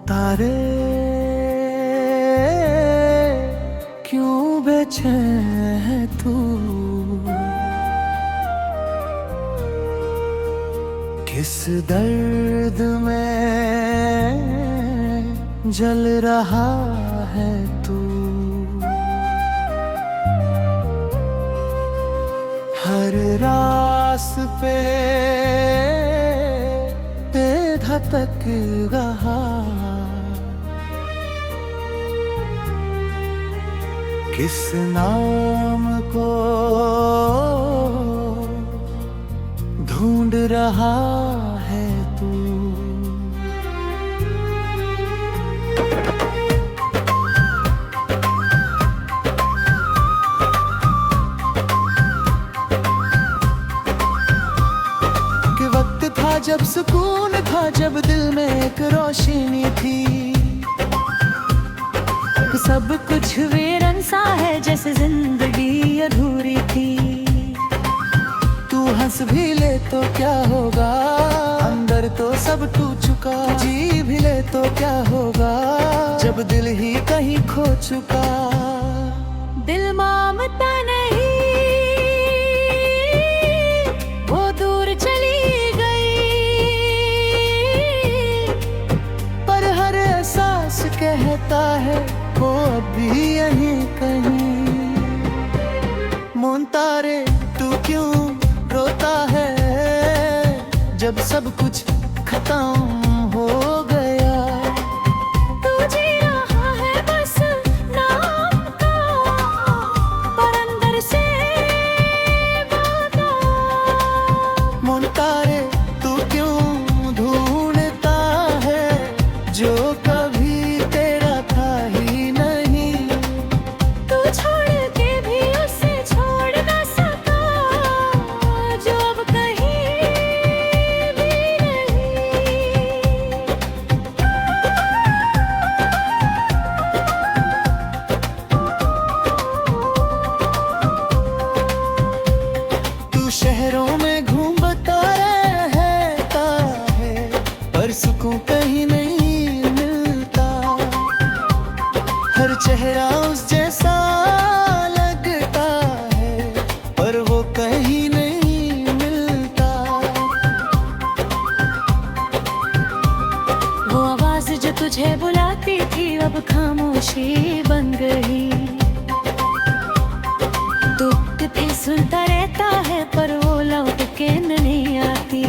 तारे क्यों बेचैन है तू, किस दर्द में जल रहा है तू। हर रास पे धतक रहा, किस नाम को ढूंढ रहा है तू। कि वक्त था जब सुकून था, जब दिल में एक रोशनी थी। सब कुछ वीरन सा है, जैसे जिंदगी अधूरी थी। तू हंस भी ले तो क्या होगा, अंदर तो सब टूट चुका। जी भी ले तो क्या होगा, जब दिल ही कहीं खो चुका। दिल मामता नहीं, वो दूर चली गई, पर हर एहसास कहता है वो अभी यहीं कहीं। मोन तारे तू क्यों रोता है, जब सब कुछ खत्म हो गया। तू जी रहा है बस नाम का, पर अंदर से वादा। मोन तारे तू क्यों ढूंढता है, जो कभी तेरा था ही नहीं। तू छोड़ के भी उसे छोड़ ना सका, जो अब कहीं भी नहीं। तू शहरों में घूमता रहता है, पर सुकून कहीं नहीं मिलता। हर चेहरा उस जैसा लगता है, पर वो कहीं नहीं मिलता। वो आवाज जो तुझे बुलाती थी, अब खामोशी बन गई। दुख भी सुनता रहता है, पर वो लौट के नहीं आती।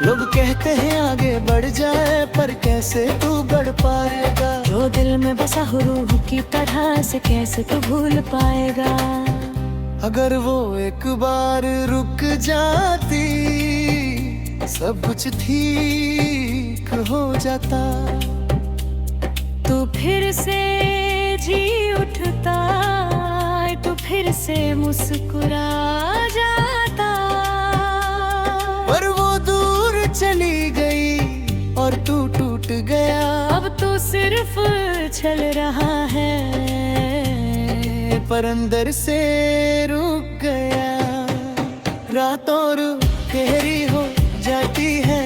लोग कहते हैं आगे बढ़ जाए, पर कैसे तू बढ़ पाएगा। जो दिल में बसा हो रूह की तरह से, कैसे तू भूल पाएगा। अगर वो एक बार रुक जाती, सब कुछ ठीक हो जाता। तू फिर से जी उठता, तू फिर से मुस्कुरा जाता। पर वो दूर चली गई और तू टूट गया। अब तू सिर्फ चल रहा है, पर अंदर से रुक गया। रातों रुक गहरी हो जाती है,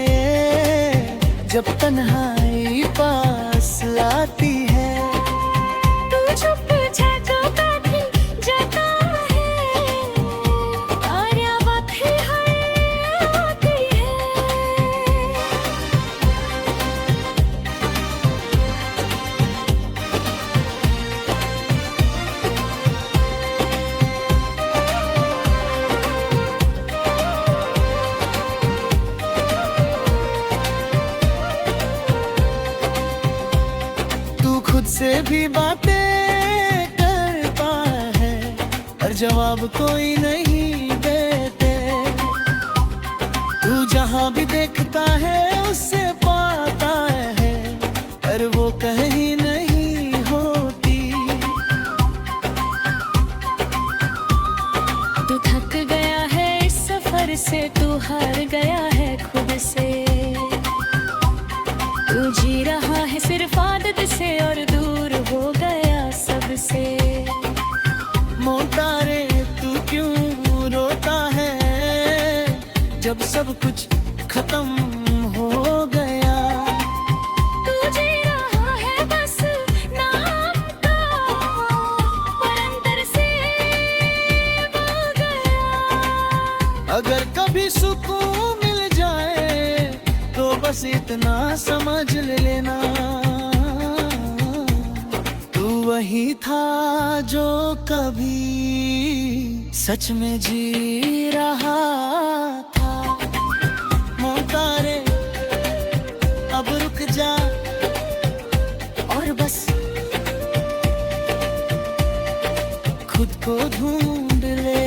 जब तन्हाई पास आती है। तू चुप तो बैठी जाता है, और या बात ही आती है। तू खुद से भी बातें करता है, पर जवाब कोई नहीं देते। तू जहां भी देखता है उससे पाता है, पर वो कहीं नहीं होती। तू थक गया है इस सफर से, तू हार गया है खुद से। तू जी रहा है सिर्फ आदत से, और दूर हो गया सबसे। मोन तारे तू क्यों रोता है, जब सब कुछ खत्म हो गया। इतना समझ लेना, तू वही था जो कभी सच में जी रहा था। मोहतारे अब रुक जा और बस खुद को ढूंढ ले।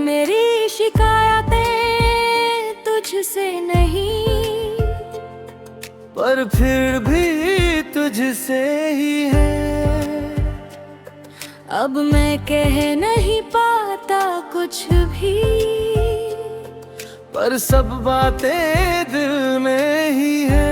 मेरी शिकायतें तुझसे नहीं, पर फिर भी तुझसे ही है। अब मैं कह नहीं पाता कुछ भी, पर सब बातें दिल में ही है।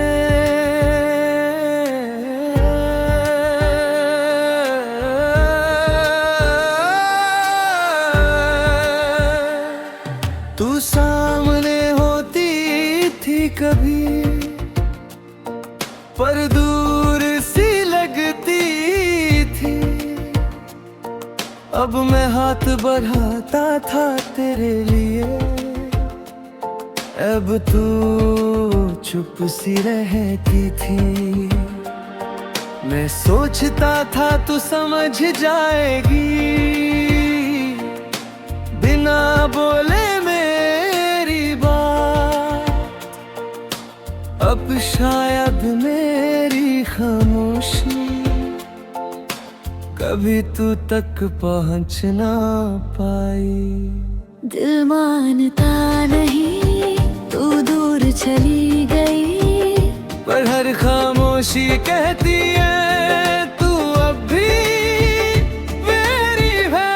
तू सामने होती थी कभी, पर दूर सी लगती थी। अब मैं हाथ बढ़ाता था तेरे लिए, अब तू चुप सी रहती थी। मैं सोचता था तू समझ जाएगी, बिना बोले मेरी बात। अब शायद मेरी खामोशी कभी तू तक पहुंच ना पाई। दिल मानता नहीं तू दूर चली गई, पर हर खामोशी कहती है तू अब भी मेरी है।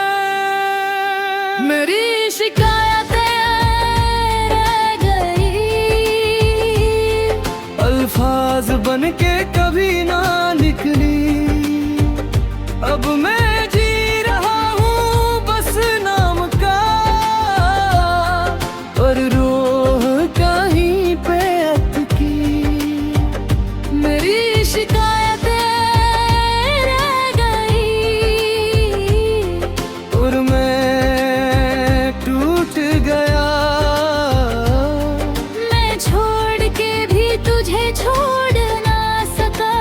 मेरी शिकायतें रह गई, अल्फाज बनके कभी ना निकली। अब मैं जी रहा हूँ बस नाम का, और रूह कहीं पे अटकी। मेरी शिकायतें रह गई, और मैं टूट गया। मैं छोड़ के भी तुझे छोड़ ना सका,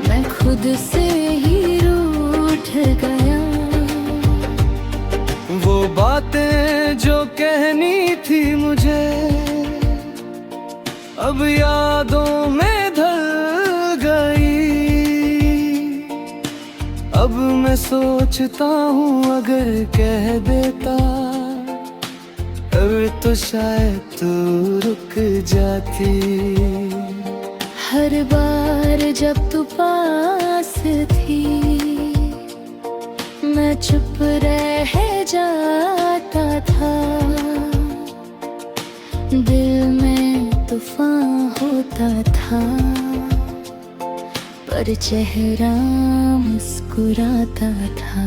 मैं खुद से ही रूठ गया। वो बातें जो कहनी थी मुझे, अब यादों में ढल गई। अब मैं सोचता हूँ अगर कह देता, अब तो शायद तू रुक जाती। हर बार जब तू पास थी, मैं चुप रह जाता था। दिल में तूफान होता था, पर चेहरा मुस्कुराता था।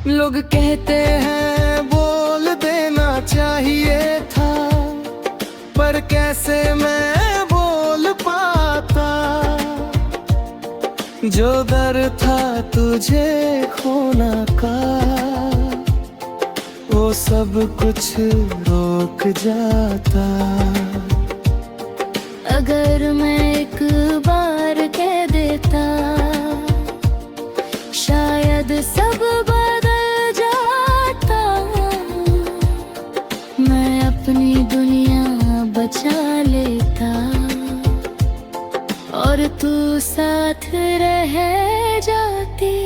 लोग कहते हैं बोल देना चाहिए था, पर कैसे मैं बोल पाता। जो डर था तुझे खोना का, वो सब कुछ रोक जाता। अगर मैं एक बार कह देता, शायद सब बदल जाता। मैं अपनी दुनिया बचा लेता, और तू साथ रह जाती।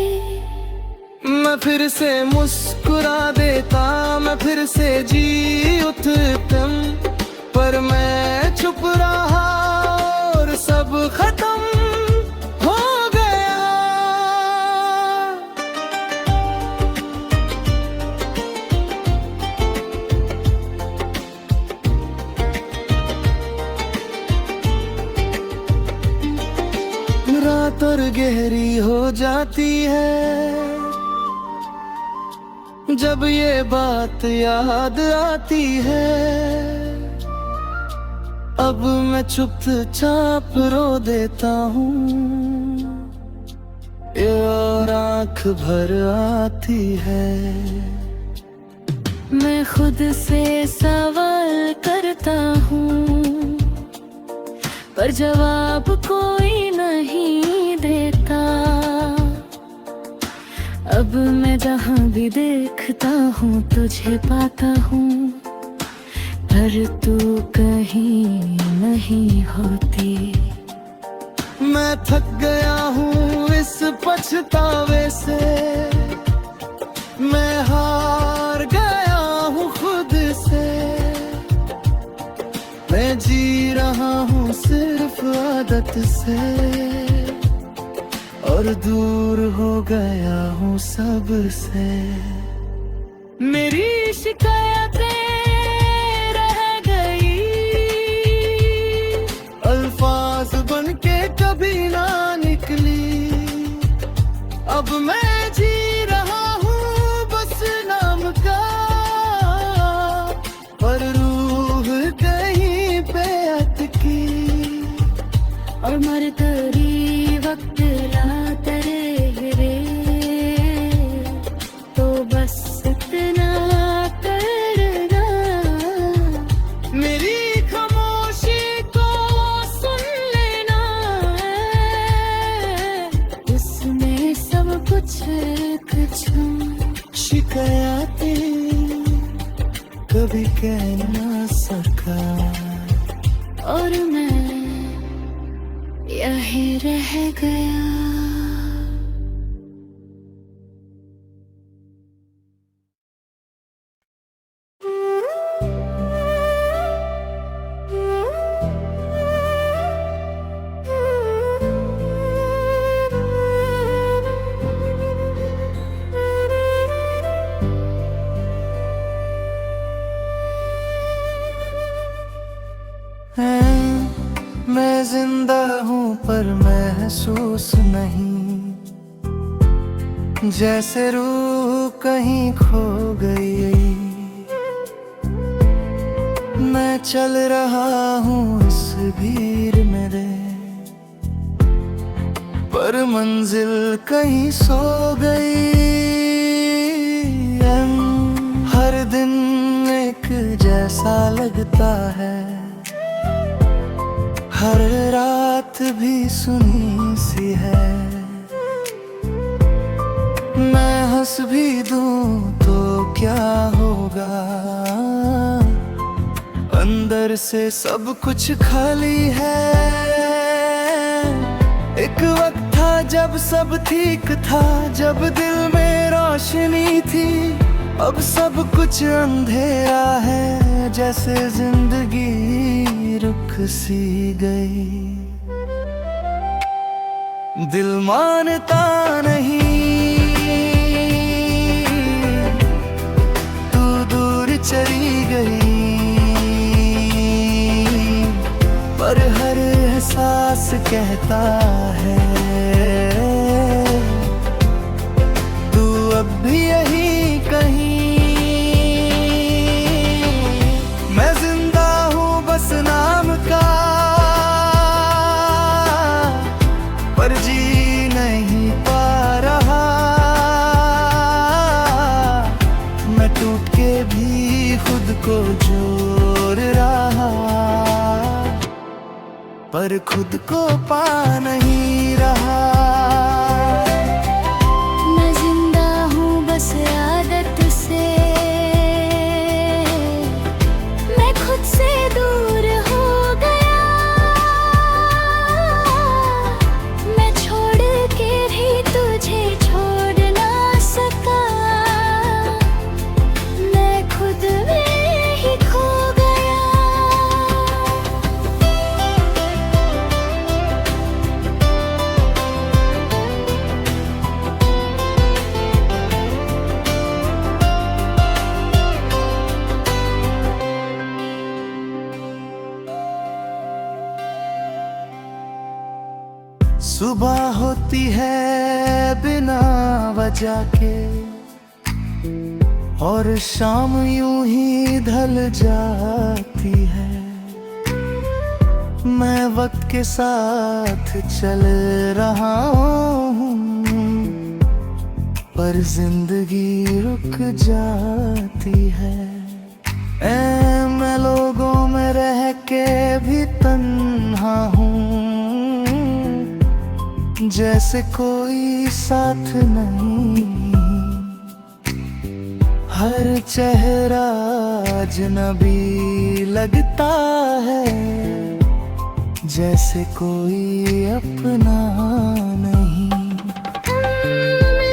मैं फिर से मुस्कुरा देता, मैं फिर से जी उठता, पर मैं चुप रहा खत्म हो गया। रात और गहरी हो जाती है जब ये बात याद आती है। अब मैं चुपचाप रो देता हूँ ये और आँख भर आती है। मैं खुद से सवाल करता हूँ पर जवाब कोई नहीं देता। अब मैं जहाँ भी देखता हूँ तुझे पाता हूँ पर तू कहीं नहीं होती। मैं थक गया हूँ इस पछतावे से, मैं हार गया हूँ खुद से। मैं जी रहा हूँ सिर्फ आदत से और दूर हो गया हूँ सबसे। मेरी शिकायतें रह गई अल्फाज बन के कभी ना निकली। अब मैं जी रहा हूँ बस नाम का, पर रूह कहीं पे अटकी। और मर तेरी वक्त लाते रे तो बस इतना करना। मेरी खामोशी को सुन लेना है, इसमें सब कुछ कुछ शिकायतें कभी कह ना सका और मैं यही रह गया। मैं जिंदा हूँ पर महसूस नहीं, जैसे रूह कहीं खो गई। मैं चल रहा हूँ इस भीड़ में रे, पर मंजिल कहीं सो गई। हर दिन एक जैसा लगता है, हर रात भी सुनी सी है। मैं हंस भी दूं तो क्या होगा, अंदर से सब कुछ खाली है। एक वक्त था जब सब ठीक था, जब दिल में रोशनी थी। अब सब कुछ अंधेरा है, जैसे जिंदगी रुक सी गई। दिल मानता नहीं तू दूर चली गई, पर हर एहसास कहता है तू अब भी यही कहीं। मैं जिंदा हूँ बस नाम का, पर जी नहीं पा रहा। मैं टूट के भी खुद को जोड़ रहा, पर खुद को पा नहीं रहा। मैं जिंदा हूँ बस आदत से, मैं खुद से दूर हो गया। मैं छोड़ के भी तुझे छोड़ ना सका, मैं खुद में ही खो गया। सुबह होती है बिना वजह के और शाम यूं ही ढल जाती है। मैं वक्त के साथ चल रहा हूँ पर जिंदगी रुक जाती है। मैं लोगों में रह के भी तन्हा हूँ, जैसे कोई साथ नहीं। हर चेहरा अजनबी लगता है, जैसे कोई अपना नहीं।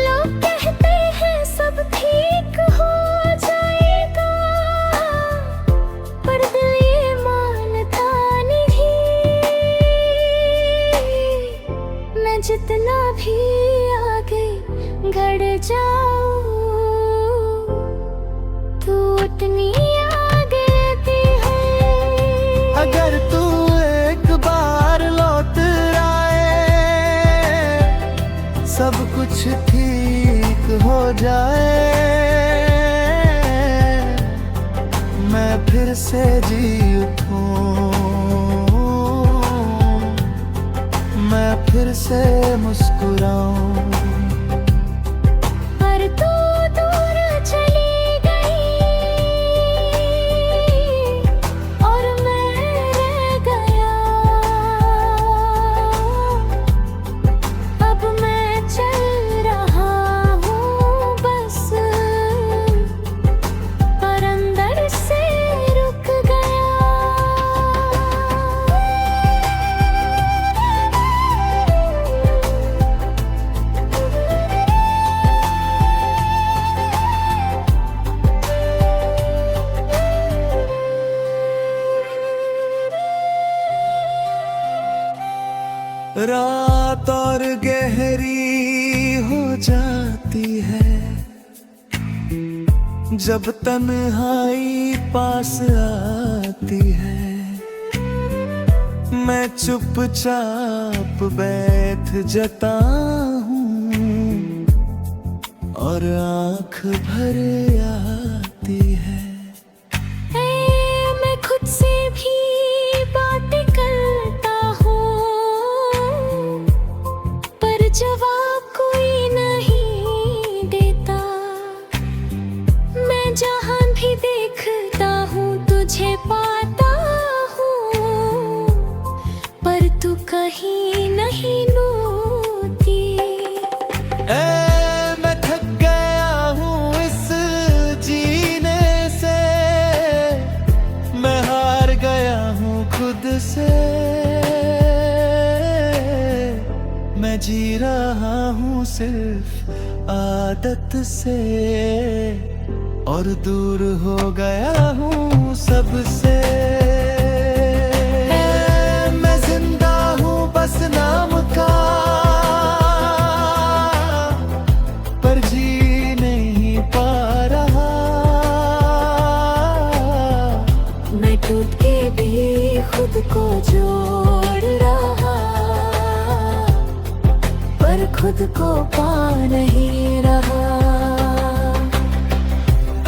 लोग कहते हैं सब ठीक हो जाएगा, पर दिल ये मानता नहीं। मैं जितना भी आगे बढ़ जाऊं, तू उतनी आगे आती है। अगर तू एक बार लौट आए, सब कुछ ठीक हो जाए। मैं फिर से जी उठूं, मैं फिर से मुस्कुराऊं। पर तू दूर चली गई और मैं रह गया। अब मैं चल रहा हूँ बस, पर अंदर से रुक गया। रात और गहरी हो जाती है, जब तन्हाई पास आती है। मैं चुपचाप बैठ जाता हूँ और आँख भर आती है। मैं खुद से भी बातें करता हूँ, पर जवाब कोई नहीं देता। मैं जहाँ भी देखता हूँ तुझे पाता हूँ, पर तू कहीं नहीं लौटी। मैं थक गया हूँ इस जीने से, मैं हार गया हूँ खुद से। मैं जी रहा हूँ सिर्फ आदत से और दूर हो गया हूँ सबसे। मैं जिंदा हूँ बस नाम का, पर जी नहीं पा रहा। मैं टूट के भी खुद को जोड़ रहा, पर खुद को पा नहीं रहा।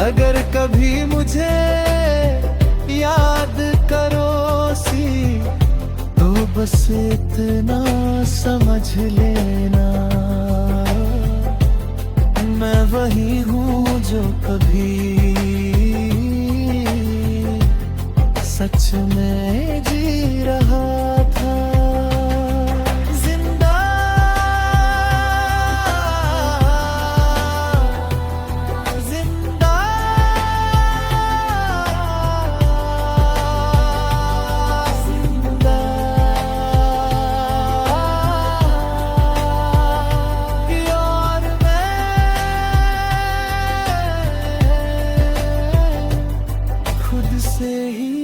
अगर कभी मुझे याद करो सी, तो बस इतना समझ लेना, मैं वही हूँ जो कभी सच में जी रहा था। खुद से ही